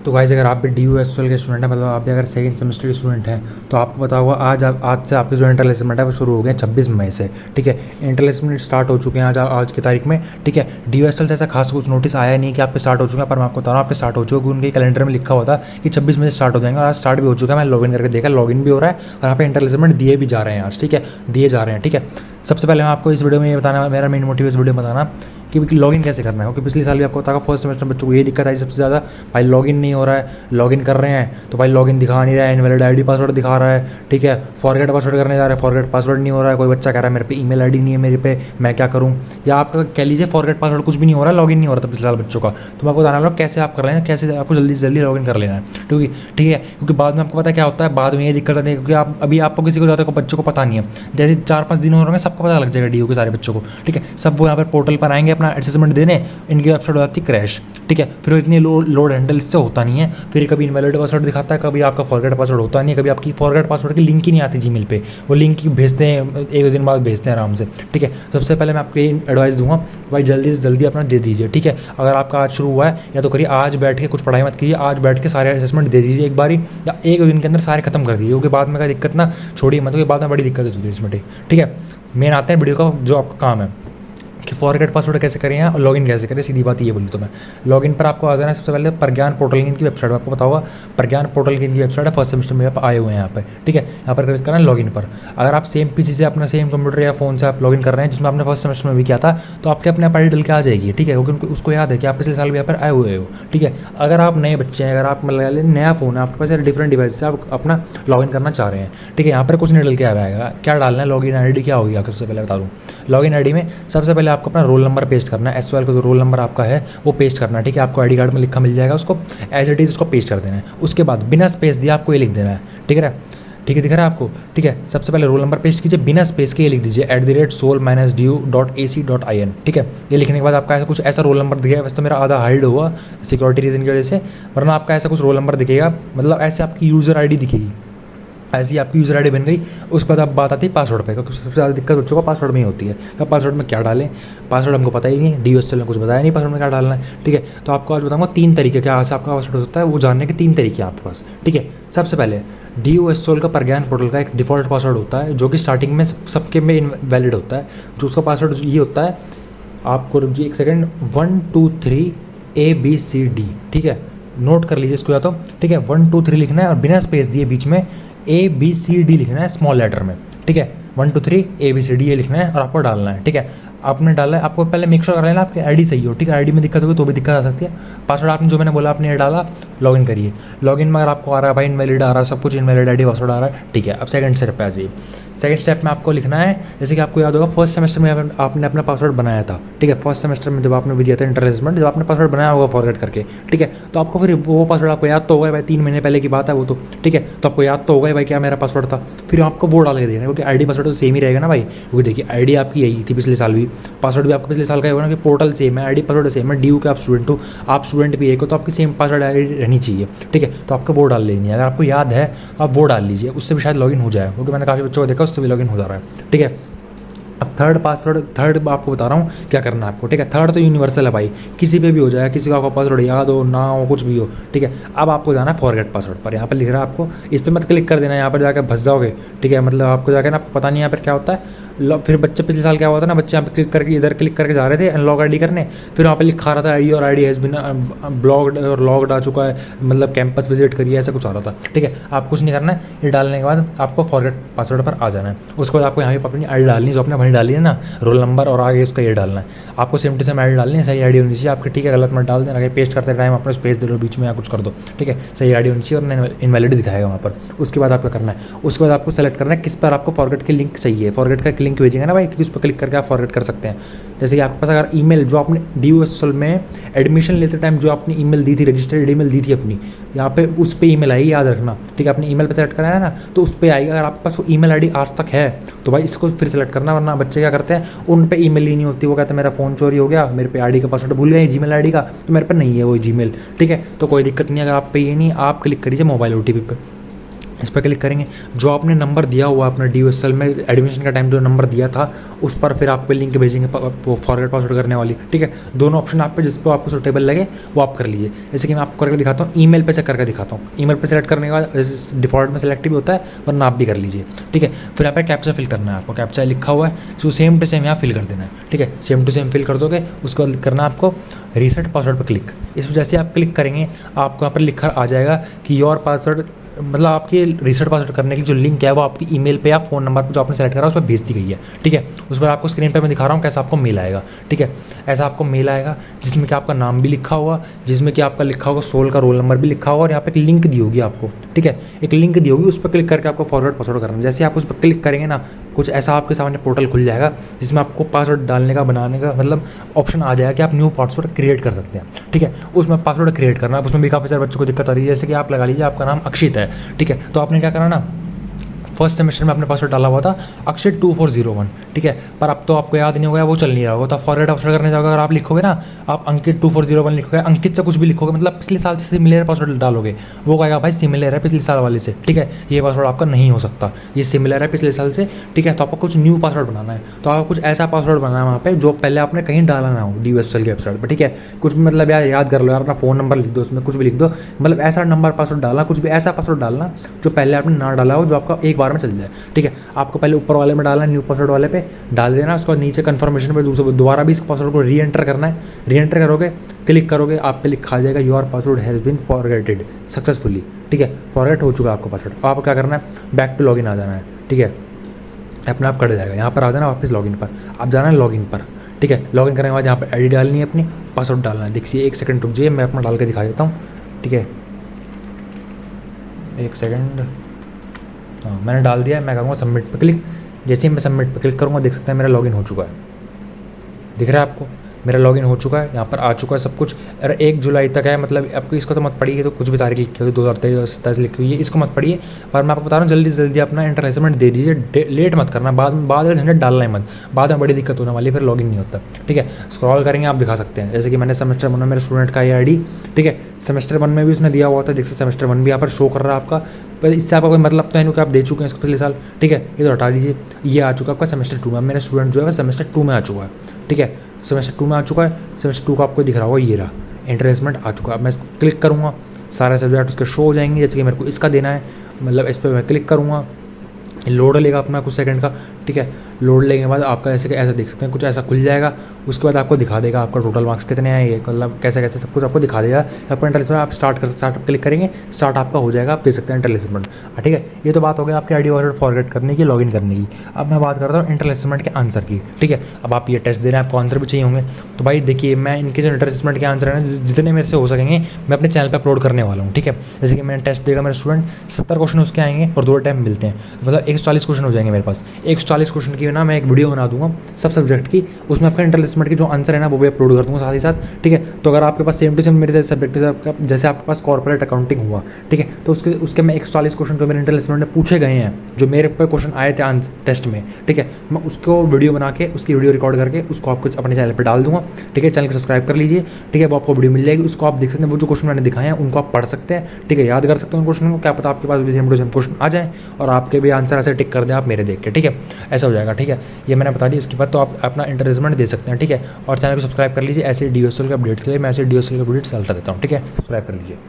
तो गाइस अगर आप भी DU/SOL के स्टूडेंट हैं, मतलब आप भी अगर सेकंड सेमेस्टर के स्टूडेंट हैं, तो आपको पता होगा आज से आपके जो इंटर असेसमेंट है वो शुरू हो गए हैं 26 मई से। ठीक है, इंटर असेसमेंट स्टार्ट हो चुके हैं आज की तारीख में। ठीक है, DU/SOL से ऐसा खास कुछ नोटिस आया नहीं कि आपके स्टार्ट हो चुके हैं, पर मैं आपको बता रहा हूँ आपके स्टार्ट हो चुके हैं। उनके कैलेंडर में लिखा हुआ था कि 26 मई से स्टार्ट हो जाएंगे, और आज स्टार्ट भी हो चुका है। मैं लॉगिन करके देखा, लॉगिन भी हो रहा है और यहाँ पे इंटर असेसमेंट दिए भी जा रहे हैं आज। ठीक है, दिए जा रहे हैं। ठीक है, सबसे पहले मैं आपको इस वीडियो में ये बताना, मेरा मेन मोटिव इस वीडियो में बताना कि लॉगिन कैसे करना है, क्योंकि पिछले साल भी आपको पता फर्स्ट सेमेस्टर में बच्चों को ये दिक्कत आई सबसे ज़्यादा, भाई लॉगिन नहीं हो रहा है, लॉगिन कर रहे हैं तो भाई लॉगिन दिखा नहीं रहा है, इनवैलिड आईडी पासवर्ड दिखा रहा है। ठीक है, फॉरगेट पासवर्ड करने जा रहे हैं, फॉरगेट पासवर्ड नहीं हो रहा है, कोई बच्चा कह रहा है मेरे पे ईमेल आईडी नहीं है मेरे पे, मैं क्या करूँ, या आप कह लीजिए फॉरगेट पासवर्ड कुछ भी नहीं हो रहा है, लॉगिन नहीं हो रहा था पिछले साल बच्चों का। तो मैं आपको बताने वाला हूँ कैसे आप कर लेना, कैसे आपको जल्दी से जल्दी लॉगिन कर लेना है। ठीक है, क्योंकि बाद में आपको पता क्या होता है, बाद में ये दिक्कत आती है, क्योंकि आप अभी आपको किसी को ज़्यादा बच्चों को पता नहीं है, जैसे 4-5 दिन हो रहे हैं सबको पता लग जाएगा DU के सारे बच्चों को। ठीक है, सब वो यहाँ पर पोर्टल पर आएंगे अपना असेसमेंट देने, इनकी वेबसाइट हो जाती है क्रैश। ठीक है, फिर इतनी लोड हैंडल इससे होता नहीं है, फिर कभी इनवैलिड पासवर्ड दिखाता है, कभी आपका फॉरगेट पासवर्ड होता नहीं है, कभी आपकी फॉरगेट पासवर्ड की लिंक ही नहीं आती जीमेल पे, वो लिंक ही भेजते हैं 1-2 दिन बाद भेजते हैं आराम से। ठीक है, सबसे पहले मैं आपको ये एडवाइस दूंगा भाई जल्दी से जल्दी अपना दे दीजिए। ठीक है, अगर आपका आज शुरू हुआ है या तो करिए आज बैठ के, कुछ पढ़ाई मत कीजिए, आज बैठ के सारे असेसमेंट दे दीजिए एक बारी, या 1-2 दिन के अंदर सारे खत्म कर दीजिए, क्योंकि बाद में का दिक्कत ना छोड़िए मत, क्योंकि बाद में बड़ी दिक्कत होती है इसमें। ठीक है, मेन आते हैं वीडियो का जो आपका काम है कि फॉरगेट पासवर्ड कैसे करें और लॉगिन कैसे करें। सीधी बात ये बोलूँ तो मैं लॉगिन पर आपको आ जाना है सबसे पहले प्रज्ञान पोर्टल की इनकी वेबसाइट, आपको पता होगा प्रज्ञान पोर्टल की इनकी वेबसाइट है, फर्स्ट सेमेस्टर में आप आए हुए हैं यहाँ पर। ठीक है, यहाँ पर क्लिक करना है लॉगिन पर। अगर आप सेम PC से अपना सेम कंप्यूटर या फोन से आप लॉगिन कर रहे हैं जिसमें आपने फर्स्ट सेमेस्टर में भी किया था, तो आपके अपने आप ID डल के आ जाएगी। ठीक है, क्योंकि उसको याद है कि आप पिछले साल भी यहाँ पर आए हुए हो। ठीक है, अगर आप नए बच्चे हैं, अगर आप मतलब नया फ़ोन है आपके पास, डिफरेंट डिवाइस से आप अपना लॉगिन करना चाह रहे हैं, ठीक है, यहाँ पर कुछ नहीं डल के आ रहेगा। क्या डालना है, लॉगिन ID क्या होगी आपको सबसे पहले बता दूँ। लॉगिन ID में सबसे पहले आपको अपना रोल नंबर पेस्ट करना है, SOL का जो रोल नंबर आपका है वो पेस्ट करना है। ठीक है, आपको ID कार्ड में लिखा मिल जाएगा, उसको एज इट इज़ उसको पेस्ट कर देना है। उसके बाद बिना स्पेस दिए आपको ये लिख देना है। ठीक है, ठीक है, दिख रहा है आपको। ठीक है, सबसे पहले रोल नंबर पेस्ट कीजिए, बिना स्पेस के ये लिख दीजिए @sol-du.ac.in। ठीक है, ये लिखने के बाद आपका ऐसा रोल नंबर दिखेगा। वैसे तो मेरा आधा हाइड हुआ सिक्योरिटी रीजन की वजह से, वरना आपका ऐसा कुछ रोल नंबर दिखेगा, मतलब ऐसे आपकी यूज़र ID दिखेगी, ऐसी आपकी यूज़र ID बन गई। उसके बाद अब बात आती है पासवर्ड पे, क्योंकि सबसे ज़्यादा दिक्कत बच्चों को पासवर्ड में ही होती है। अब पासवर्ड में क्या डालें, पासवर्ड हमको पता ही नहीं है, DU/SOL ने कुछ बताया नहीं पासवर्ड में क्या डालना है। ठीक है, तो आपको आज बताऊंगा 3 तरीके क्या से आपका पासवर्ड होता है, वो जानने के 3 तरीके हैं आपके पास। ठीक है, सबसे पहले DU/SOL का प्रज्ञान पोर्टल का एक डिफ़ॉल्ट पासवर्ड होता है, जो कि स्टार्टिंग में सबके में इनवैलिड होता है। जो उसका पासवर्ड ये होता है, आपको रुकिए 1 सेकेंड, 1 2 3 ABCD। ठीक है, नोट कर लीजिए इसको या तो। ठीक है, 1 2 3 लिखना है और बिना स्पेस दिए बीच में ABCD लिखना है स्मॉल लेटर में। ठीक है, 1 2 3 ABCD ये लिखना है और आपको डालना है। ठीक है, आपने डाला है, आपको पहले मेक श्योर कर लेना आपकी ID सही हो। ठीक है, ID में दिक्कत होगी तो भी दिक्कत आ सकती है। पासवर्ड आपने जो मैंने बोला आपने ये डाला, लॉगिन करिए। लॉगिन में अगर आपको आ रहा है भाई इनवैलिड आ रहा है, सब कुछ इनवैलिड ID पासवर्ड आ रहा है, ठीक है, अब सेकंड स्टेप पे आ जाइए। सेकंड स्टेप में आपको लिखना है, जैसे कि आपको याद होगा फर्स्ट सेमेस्टर में आपने अपना पासवर्ड बनाया था। ठीक है, फर्स्ट सेमेस्टर में जब आपने भी दिया था इंटर असेसमेंट, जब आपने पासवर्ड बनाया होगा फॉरगेट करके। ठीक है, तो आपको फिर वो पासवर्ड आपको याद तो होगा भाई, 3 महीने पहले की बात है वो तो। ठीक है, तो आपको याद तो होगा भाई क्या मेरा पासवर्ड था, फिर आपको वो डाल के देना, क्योंकि ID पासवर्ड तो सेम ही रहेगा ना भाई। क्योंकि देखिए ID आपकी यही थी पिछले साल भी, पासवर्ड भी आपका पिछले साल का होगा ना, कि पोर्टल सेम है, ID पासवर्ड सेम है, DU के आप स्टूडेंट हो, आप स्टूडेंट भी एक हो, तो आपकी सेम पासवर्ड ID रहनी चाहिए। ठीक है, तो आपको वो डाल लेनी है, अगर आपको याद है तो आप वो डाल लीजिए, उससे भी शायद लॉगिन हो जाए, क्योंकि मैंने काफ़ी बच्चों को देखा उससे भी लॉगिन हो जा रहा है। ठीक है, अब थर्ड आपको बता रहा हूँ क्या करना है आपको। ठीक है, थर्ड तो यूनिवर्सल है भाई, किसी पे भी हो जाए, किसी का आपका पासवर्ड याद हो ना हो कुछ भी हो। ठीक है, अब आपको जाना है फॉरगेट पासवर्ड पर, यहाँ पर लिख रहा है आपको, इस पर मत क्लिक कर देना, यहाँ पर जाकर फंस जाओगे। ठीक है, मतलब आपको जाकर ना आपको पता नहीं यहाँ पर क्या होता है। फिर बच्चे पिछले साल क्या हुआ था ना, बच्चे यहाँ पे क्लिक करके इधर क्लिक करके जा रहे थे अनलॉक ID करने, फिर वहाँ पे लिखा रहा था और ID हैज़ बीन ब्लॉक्ड और लॉग्ड आ चुका है, मतलब कैंपस विजिट करिए, ऐसा कुछ आ रहा था। ठीक है, आप कुछ नहीं करना है, ये डालने के बाद आपको फॉरगेट पासवर्ड पर आ जाना है। उसके बाद आपको यहाँ पे अपनी ID डालनी है, जो आपने वहीं डाली है ना, रोल नंबर और आगे उसका ये डालना है। आपको सेम टू सेम ID डालनी है, सही ID होनी चाहिए आपकी। ठीक है, गलत मत डाल देना, आगे पेस्ट करते टाइम अपने स्पेस दे दो बीच में या कुछ कर दो। ठीक है, सही ID होनी चाहिए और इनवैलिड दिखाएगा वहाँ पर। उसके बाद आपको करना है, उसके बाद आपको सेलेक्ट करना है किस पर आपको फॉरगेट की लिंक चाहिए। फॉरगेट का लिंक भेजेंगे ना भाई, क्योंकि उस पर क्लिक करके आप फॉरगेट कर सकते हैं। जैसे कि आपके पास अगर ईमेल जो आपने DU/SOL में एडमिशन लेते टाइम जो आपने ईमेल दी थी, रजिस्टर्ड ईमेल दी थी अपनी, यहाँ पे उस पे ईमेल आएगी, याद रखना। ठीक है, अपने ईमेल पे सेलेक्ट कराया ना, तो उस पे आएगी। अगर आपके पास वो ईमेल ID आज तक है तो भाई इसको फिर सेलेक्ट करना, वरना बच्चे क्या करते हैं उन पे ईमेल ही नहीं होती, वो कहते हैं मेरा फ़ोन चोरी हो गया, मेरे पे ID का पासवर्ड भूल गए, Gmail ID का, तो मेरे पे नहीं है वो Gmail। ठीक है, तो कोई दिक्कत नहीं है, अगर आप पे ये नहीं, आप क्लिक करिए मोबाइल OTP पे। इस पर क्लिक करेंगे, जो आपने नंबर दिया हुआ अपना DSL में एडमिशन का टाइम जो नंबर दिया था उस पर फिर आपको लिंक भेजेंगे वो फॉरगेट पासवर्ड करने वाली, ठीक है। दोनों ऑप्शन आप पे जिस पर आपको सूटेबल लगे वो आप कर लीजिए। जैसे कि मैं आपको करके दिखाता हूँ, ईमेल पे चेक करके दिखाता हूँ। ईमेल पे सेलेक्ट करने के बाद जैसे डिफॉल्ट में सेलेक्ट भी होता है, वरना आप भी कर लीजिए, ठीक है। फिर यहाँ पे कैप्चा फिल करना है आपको, कैप्चा लिखा हुआ है इसको सेम टू सेम यहाँ फिल कर देना है, ठीक है। सेम टू सेम फिल कर दोगे, उसके बाद करना है आपको रीसेट पासवर्ड पर क्लिक। इस वजह से आप क्लिक करेंगे आपको यहाँ पर लिखा आ जाएगा कि योर पासवर्ड, मतलब आपकी रीसेट पासवर्ड करने की जो लिंक है वो आपकी ईमेल पे या फ़ोन नंबर पे जो आपने सेलेक्ट करा उस पर भेज दी गई है, ठीक है। उस पर आपको स्क्रीन पर मैं दिखा रहा हूँ कैसा आपको मेल आएगा, ठीक है। ऐसा आपको मेल आएगा जिसमें कि आपका नाम भी लिखा होगा, जिसमें कि आपका लिखा होगा सोल का रोल नंबर भी लिखा होगा, और यहाँ पे एक लिंक दी होगी आपको, ठीक है। एक लिंक दी होगी, उस पर क्लिक करके आपको फॉरवर्ड पासवर्ड करना है। जैसे आप उस पर क्लिक करेंगे ना, कुछ ऐसा आपके सामने पोर्टल खुल जाएगा जिसमें आपको पासवर्ड डालने का, बनाने का मतलब ऑप्शन आ जाएगा कि आप न्यू पासवर्ड क्रिएट कर सकते हैं, ठीक है। उसमें पासवर्ड क्रिएट करना है, उसमें भी काफ़ी सारे बच्चों को दिक्कत आ रही है। जैसे कि आप लगा लीजिए आपका नाम अक्षित है, ठीक है, तो आपने क्या करना ना, फर्स्ट सेमेस्टर में आपने पासवर्ड डाला हुआ था अक्षित 2401, ठीक है। पर अब तो आपको याद नहीं होगा, वो चल नहीं रहा होगा, तो आप फॉरवर्ड पासवर्ड करने जाओगे, अगर आप लिखोगे ना, आप अंकित 2401 लिखोगे, अंकित से कुछ भी लिखोगे, मतलब पिछले साल से सिमिलर पासवर्ड डालोगे, वो कहेगा भाई सिमिलर है पिछले साल वाले से, ठीक है, ये पासवर्ड आपका नहीं हो सकता, ये सिमिलर है पिछले साल से, ठीक है। तो आपको कुछ न्यू पासवर्ड बनाना है, तो आपको कुछ ऐसा पासवर्ड बनाना है वहाँ पे जो पहले आपने कहीं डाला ना हो DSL की वेबसाइट पर, ठीक है। कुछ मतलब यार याद कर लो यार, अपना फ़ोन नंबर लिख दो, उसमें कुछ भी लिख दो, मतलब ऐसा नंबर पासवर्ड डालना, कुछ भी ऐसा पासवर्ड डालना जो पहले आपने ना डाला हो, जो आपका एक बार में चल जाए, ठीक है। आपको पहले ऊपर वाले में डालना है, न्यू पासवर्ड वाले पे डाल देना, उसके बाद नीचे कन्फर्मेशन पे दोबारा भी इस पासवर्ड को री एंटर करना है। री एंटर करोगे, क्लिक करोगे, आप पे लिखा आ जाएगा your password has been forgetted successfully, ठीक है, फॉरगेट हो चुका है आपका पासवर्ड। अब आपको क्या करना है, बैक टू लॉगिन आ जाना है, ठीक है। अपने आप कट जाएगा, यहाँ पर आ जाना वापस लॉगिन पर, आप जाना है लॉगिन पर, ठीक है। लॉगिन करने के बाद यहाँ पर ID डालनी है अपनी, पासवर्ड डालना है। देखिए 1 सेकंड रुक जाइए, मैं अपना डाल के दिखा देता हूँ, ठीक है। 1 सेकंड, हाँ मैंने डाल दिया है। मैं कहूँगा सबमिट पर क्लिक। जैसे ही मैं सबमिट पर क्लिक करूँगा, देख सकते हैं मेरा लॉगिन हो चुका है, दिख रहा है आपको, मेरा लॉगिन हो चुका है, यहाँ पर आ चुका है सब कुछ। अरे 1 जुलाई तक है, मतलब आपको इसको तो मत पढ़िए, तो कुछ भी तारीख लिखी हुई 2023 लिखी हुई है, इसको मत पढ़िए। पर मैं आपको बता रहा हूँ जल्दी से जल्दी अपना इंटर असेसमेंट दे दीजिए, लेट मत करना, बाद में झंझट डालना ही मत, बाद में बड़ी दिक्कत होने वाली है, फिर लॉगिन नहीं होता, ठीक है। स्क्रॉल करेंगे आप दिखा सकते हैं, जैसे कि मैंने सेमेस्टर 1 में मेरे स्टूडेंट का ये ID, ठीक है, सेमेस्टर 1 में भी उसने दिया हुआ था, जैसे सेमेस्टर 1 भी यहाँ पर शो कर रहा है आपका, पर इससे आपका कोई मतलब तो है नहीं कि आप दे चुके हैं इसको पिछले साल, ठीक है। ये तो हटा दीजिए। ये आ चुका है आपका सेमेस्टर 2 में, मेरा स्टूडेंट जो है वह सेमेस्टर 2 में आ चुका है, ठीक है, सेमेस्टर 2 में आ चुका है। सेमेस्टर 2 का आपको दिख रहा होगा, ये रहा इंटर असेसमेंट आ चुका है। अब मैं इसको क्लिक करूँगा, सारे सब्जेक्ट उसके शो हो जाएंगे। जैसे कि मेरे को इसका देना है, मतलब इस पर मैं क्लिक करूँगा, लोड लेगा अपना कुछ सेकंड का, ठीक है। लोड लेने के बाद आपका ऐसे ऐसा देख सकते हैं, कुछ ऐसा खुल जाएगा। उसके बाद आपको दिखा देगा आपका टोटल मार्क्स कितने आए, ये मतलब कैसे कैसे सब कुछ आपको दिखा देगा। आपका इंटर असेसमेंट आप स्टार्ट क्लिक करेंगे, स्टार्ट आपका हो जाएगा, आप देख सकते हैं इंटर असेसमेंट, ठीक है। ये तो बात हो गई आपकी ID पासवर्ड फॉरगेट करने की, लॉगिन करने की। अब मैं बात करता हूँ इंटर असेसमेंट के आंसर की, ठीक है। अब आप ये टेस्ट दे रहे हैं, आपको आंसर भी चाहिए होंगे, तो भाई देखिए मैं इनके जो इंटर असेसमेंट के आंसर है ना, जितने मेरे से हो सकेंगे मैं अपने चैनल पर अपलोड करने वाला हूँ, ठीक है। जैसे कि मैंने टेस्ट देगा मेरा स्टूडेंट, 70 क्वेश्चन उसके आएंगे और 2 टाइम मिलते हैं, मतलब 140 क्वेश्चन हो जाएंगे मेरे पास। 140 क्वेश्चन की ना मैं एक वीडियो बना दूंगा सब सब्जेक्ट की, उसमें आपका इंटर असेसमेंट की जो आंसर है ना वो भी अपलोड कर दूंगा साथ ही साथ, ठीक है। तो अगर आपके पास सेम टू सेम मेरे जैसे सब्जेक्ट है, जैसे आपके पास कॉर्पोरेट अकाउंटिंग हुआ, ठीक है, तो उसके मैं 140 क्वेश्चन जो मेरे इंटर असेसमेंट में पूछे गए हैं, जो मेरे पे क्वेश्चन आए थे आंसर टेस्ट में, ठीक है, मैं उसको वीडियो बना के, उसकी वीडियो रिकॉर्ड करके उसको आपको अपने चैनल पर डाल दूंगा, ठीक है। चैनल को सब्सक्राइब कर लीजिए, ठीक है, वो आपको वीडियो मिल जाएगी, उसको आप देख सकते हैं। वो जो क्वेश्चन मैंने दिखाए हैं उनको आप पढ़ सकते हैं, ठीक है, याद कर सकते हैं उन क्वेश्चन को, क्या पता आपके पास भी सेम टू सेम क्वेश्चन आ जाए और आपके भी आंसर ऐसे टिक कर दें आप मेरे देख के, ठीक है, ऐसा हो जाएगा, ठीक है। ये मैंने बता दी, इसके बाद तो आप अपना इंटर असेसमेंट दे सकते हैं, ठीक है। और चैनल को सब्सक्राइब कर लीजिए, ऐसे DSL के अपडेट्स के लिए मैं ऐसे DSL के अपडेट्स डालता रहता हूँ, ठीक है, सब्सक्राइब कर लीजिए।